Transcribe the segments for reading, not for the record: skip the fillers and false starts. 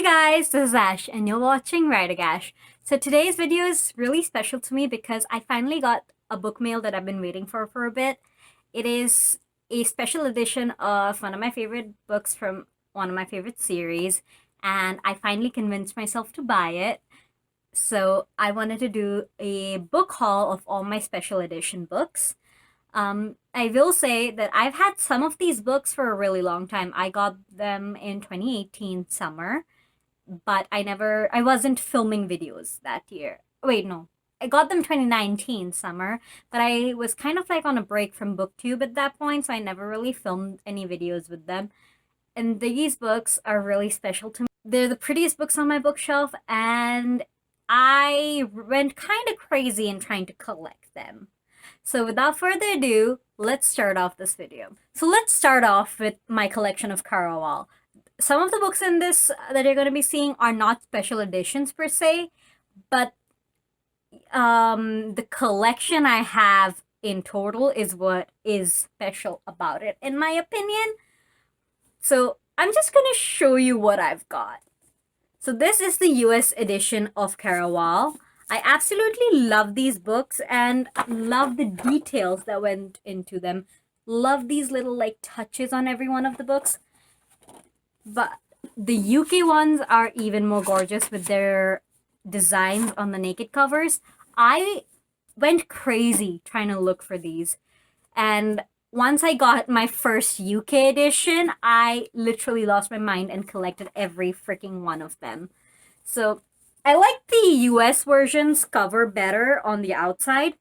Hey guys, this is Ash and you're watching WriterGAsh. So today's video is really special to me because I finally got a book mail that I've been waiting for a bit. It is a special edition of one of my favorite books from one of my favorite series, and I finally convinced myself to buy it. So I wanted to do a book haul of all my special edition books. I will say that I've had some of these books for a really long time. I got them in 2018 summer, but I wasn't filming videos that year. Wait, no. I got them 2019 summer, but I was kind of like on a break from BookTube at that point, so I never really filmed any videos with them. And these books are really special to me. They're the prettiest books on my bookshelf, and I went kind of crazy in trying to collect them. So without further ado, let's start off this video. So let's start off with my collection of Carawal. Some of the books in this that you're going to be seeing are not special editions per se, but the collection I have in total is what is special about it, in my opinion. So I'm just going to show you what I've got. So this is the US edition of Carawal. I absolutely love these books and love the details that went into them. Love these little like touches on every one of the books. But the UK ones are even more gorgeous with their designs on the naked covers. I went crazy trying to look for these. And once I got my first UK edition, I literally lost my mind and collected every freaking one of them. So I like the US version's cover better on the outside,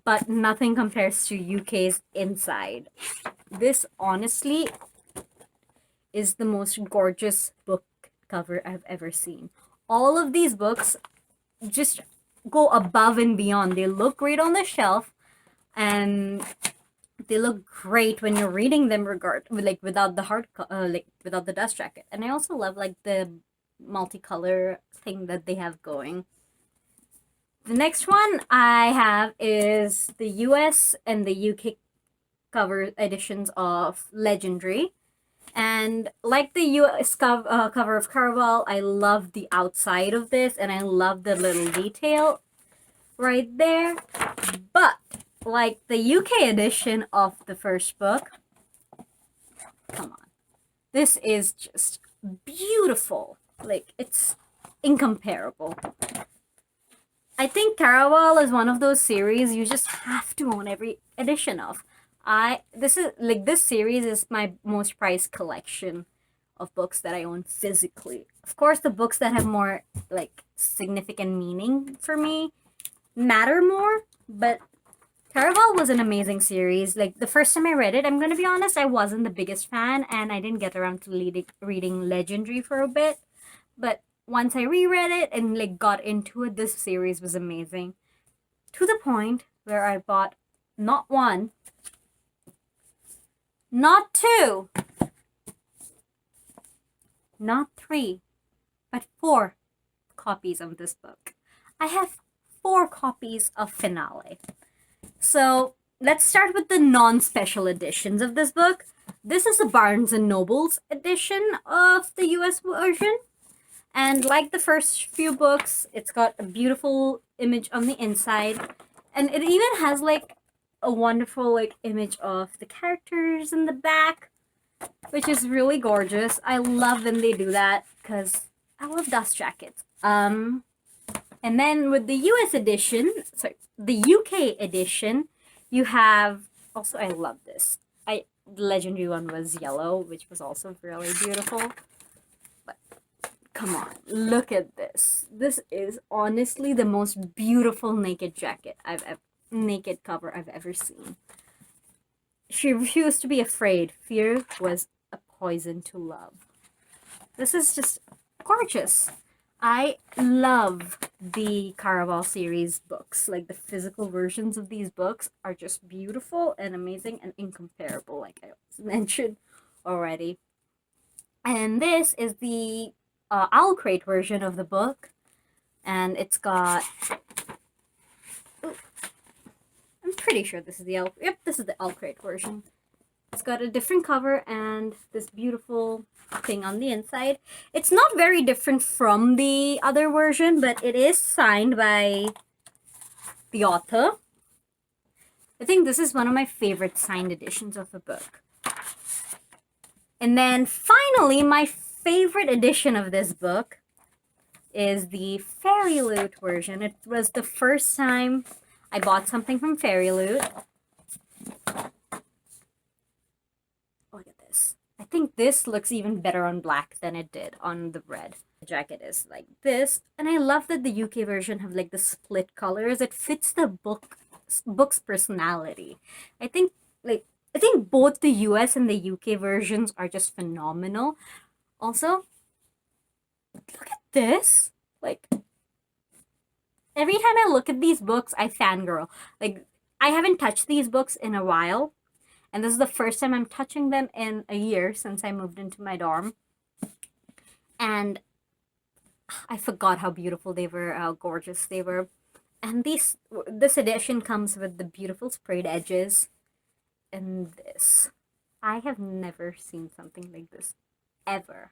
but nothing compares to UK's inside. This honestly is the most gorgeous book cover I've ever seen. All of these books just go above and beyond. They look great on the shelf, and they look great when you're reading them without the without the dust jacket. And I also love like the multicolor thing that they have going. The next one I have is the US and the UK cover editions of Legendary. And like the US cover of Caraval, I love the outside of this, and I love the little detail right there. But like the UK edition of the first book, come on, this is just beautiful. Like, it's incomparable. I think Caraval is one of those series you just have to own every edition of. This series is my most prized collection of books that I own physically. Of course, the books that have more like significant meaning for me matter more, but Caraval was an amazing series. Like, the first time I read it, I'm gonna be honest, I wasn't the biggest fan, and I didn't get around to reading Legendary for a bit. But once I reread it and like got into it, this series was amazing. To the point where I bought not one, not two, not three, but 4 copies of this book. I have 4 copies of Finale. So let's start with the non-special editions of this book. This is the Barnes & Noble's edition of the US version. And like the first few books, it's got a beautiful image on the inside. And it even has like a wonderful like image of the characters in the back, which is really gorgeous. I love when they do that because I love dust jackets. And then with the US edition, the UK edition, you have also, I love this. The Legendary one was yellow, which was also really beautiful. But come on, look at this. This is honestly the most beautiful naked cover I've ever seen. She refused to be afraid. Fear was a poison to love. This is just gorgeous. I love the Caraval series books. Like, the physical versions of these books are just beautiful and amazing and incomparable, like I mentioned already. And this is the Owl Crate version of the book. And it's got... Ooh, I'm pretty sure this is the Owl... Yep, this is the Owl Crate version. It's got a different cover and this beautiful thing on the inside. It's not very different from the other version, but it is signed by the author. I think this is one of my favorite signed editions of a book. And then finally, my favorite edition of this book is the Fairy Loot version. It was the first time I bought something from Fairy Loot. Look at this. I think this looks even better on black than it did on the red. The jacket is like this, and I love that the UK version have like the split colors. It fits the book's personality. I think both the US and the UK versions are just phenomenal. Also, look at this. Like, every time I look at these books, I fangirl. Like, I haven't touched these books in a while, and this is the first time I'm touching them in a year since I moved into my dorm. And I forgot how beautiful they were, how gorgeous they were. And this edition comes with the beautiful sprayed edges and this. I have never seen something like this ever.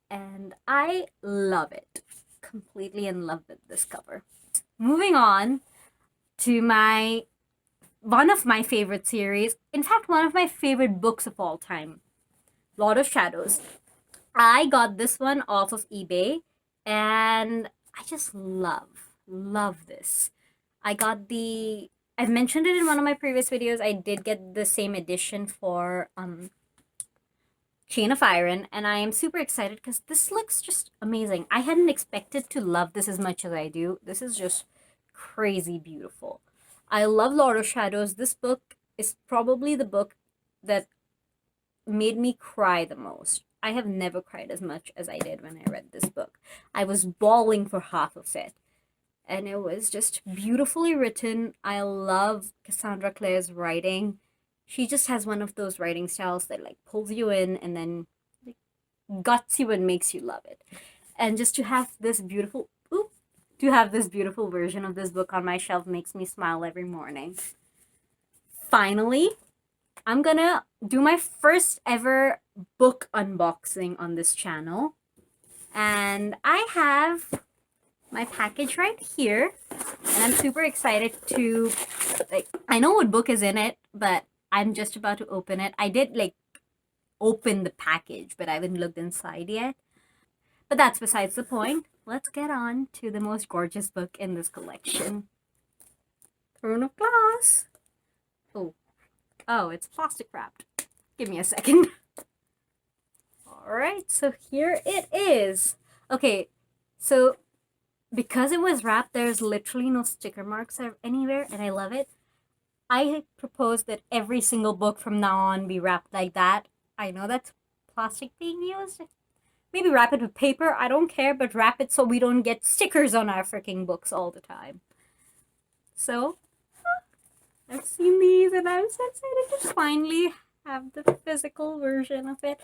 And I love it. Completely in love with this cover. Moving on to one of my favorite series. In fact, one of my favorite books of all time. Lord of Shadows. I got this one off of eBay and I just love this. I've mentioned it in one of my previous videos. I did get the same edition for Chain of Iron, and I am super excited because this looks just amazing. I hadn't expected to love this as much as I do. This is just crazy beautiful. I love Lord of Shadows. This book is probably the book that made me cry the most. I have never cried as much as I did when I read this book. I was bawling for half of it. And it was just beautifully written. I love Cassandra Clare's writing. She just has one of those writing styles that like pulls you in and then like, guts you and makes you love it. And just to have this beautiful version of this book on my shelf makes me smile every morning. Finally, I'm gonna do my first ever book unboxing on this channel. And I have my package right here. And I'm super excited to, I know what book is in it, but I'm just about to open it. I did, open the package, but I haven't looked inside yet. But that's besides the point. Let's get on to the most gorgeous book in this collection. Throne of Glass. Oh, it's plastic wrapped. Give me a second. Alright, so here it is. Okay, so because it was wrapped, there's literally no sticker marks anywhere, and I love it. I propose that every single book from now on be wrapped like that. I know that's plastic being used. Maybe wrap it with paper, I don't care, but wrap it so we don't get stickers on our freaking books all the time. So, I've seen these and I'm so excited to finally have the physical version of it.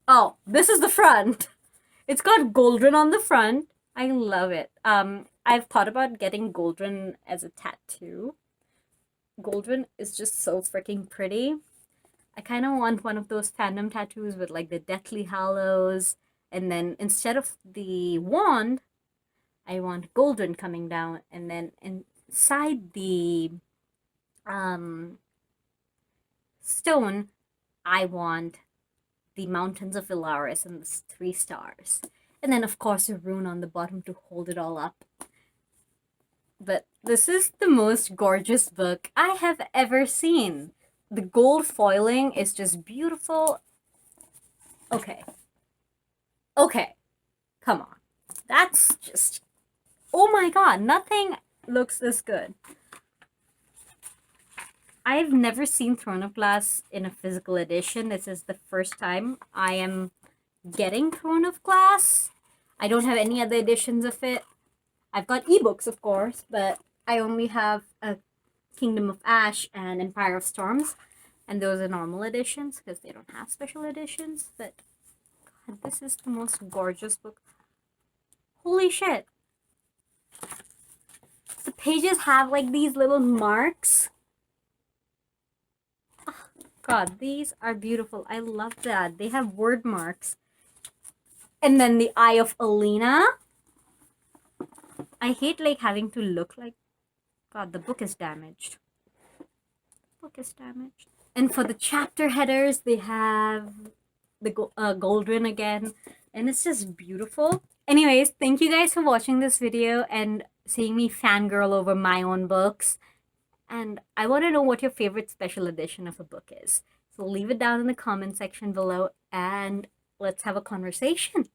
Oh, this is the front. It's got Goldrin on the front. I love it. I've thought about getting Goldrin as a tattoo. Goldrin is just so freaking pretty. I kind of want one of those fandom tattoos with like the Deathly Hallows, and then instead of the wand, I want Goldrin coming down, and then inside the stone, I want the Mountains of Ilaris and the 3 stars. And then, of course, a rune on the bottom to hold it all up. But this is the most gorgeous book I have ever seen. The gold foiling is just beautiful. Okay. Come on. That's just... Oh my god, nothing looks this good. I've never seen Throne of Glass in a physical edition. This is the first time I am getting Throne of Glass. I don't have any other editions of it. I've got ebooks, of course, but I only have a Kingdom of Ash and Empire of Storms, and those are normal editions because they don't have special editions. But God, this is the most gorgeous book. Holy shit! The pages have like these little marks. God, these are beautiful. I love that. They have word marks. And then the Eye of Alina. I hate like having to look like, God, the book is damaged. Book is damaged. And for the chapter headers, they have the Goldrin again. And it's just beautiful. Anyways, thank you guys for watching this video and seeing me fangirl over my own books. And I want to know what your favorite special edition of a book is. So leave it down in the comment section below and let's have a conversation.